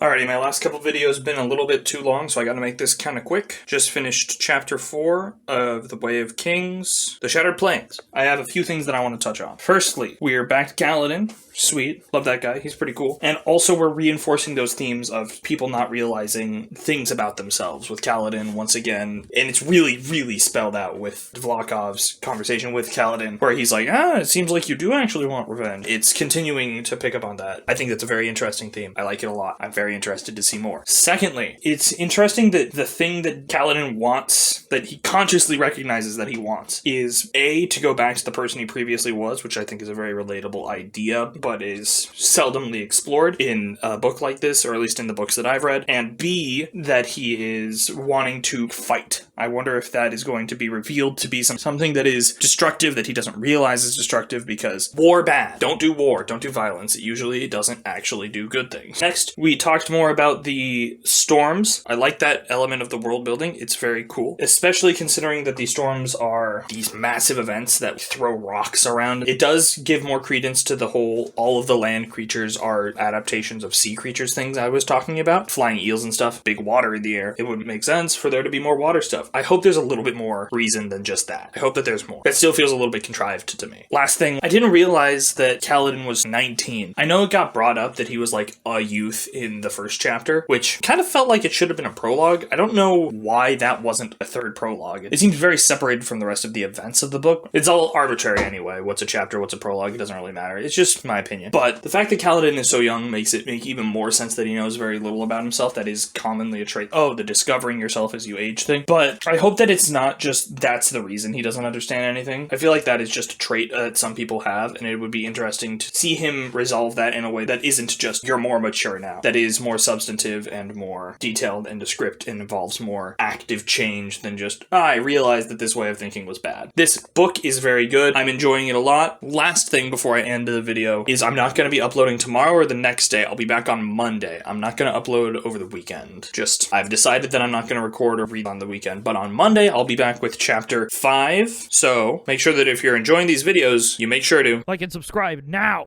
Alrighty, my last couple videos been a little bit too long, so I gotta make this kind of quick. Just finished chapter 4 of The Way of Kings, The Shattered Plains. I have a few things that I want to touch on. Firstly, we're back to Kaladin. Sweet. Love that guy. He's pretty cool. And also we're reinforcing those themes of people not realizing things about themselves with Kaladin once again. And it's really, really spelled out with Vlakov's conversation with Kaladin, where he's like, it seems like you do actually want revenge. It's continuing to pick up on that. I think that's a very interesting theme. I like it a lot. I'm very interested to see more. Secondly, it's interesting that the thing that Kaladin wants, that he consciously recognizes that he wants, is A, to go back to the person he previously was, which I think is a very relatable idea, but is seldomly explored in a book like this, or at least in the books that I've read, and B, that he is wanting to fight. I wonder if that is going to be revealed to be something that is destructive, that he doesn't realize is destructive, because war bad. Don't do war. Don't do violence. It usually doesn't actually do good things. Next, we talked more about the storms. I like that element of the world building. It's very cool, especially considering that these storms are these massive events that throw rocks around. It does give more credence to the whole, all of the land creatures are adaptations of sea creatures things I was talking about. Flying eels and stuff, big water in the air. It would make sense for there to be more water stuff. I hope there's a little bit more reason than just that. I hope that there's more. That still feels a little bit contrived to me. Last thing, I didn't realize that Kaladin was 19. I know it got brought up that he was like a youth in the first chapter, which kind of felt like it should have been a prologue. I don't know why that wasn't a third prologue. It seems very separated from the rest of the events of the book. It's all arbitrary anyway. What's a chapter, what's a prologue, it doesn't really matter. It's just my opinion. But the fact that Kaladin is so young makes it make even more sense that he knows very little about himself. That is commonly a trait. Oh, the discovering yourself as you age thing. But I hope that it's not just that's the reason he doesn't understand anything. I feel like that is just a trait that some people have, and it would be interesting to see him resolve that in a way that isn't just you're more mature now. That is more substantive and more detailed and descript and involves more active change than just, I realized that this way of thinking was bad. This book is very good. I'm enjoying it a lot. Last thing before I end the video is I'm not going to be uploading tomorrow or the next day. I'll be back on Monday. I'm not going to upload over the weekend. I've decided that I'm not going to record or read on the weekend, but on Monday I'll be back with chapter 5. So make sure that if you're enjoying these videos, you make sure to like and subscribe now.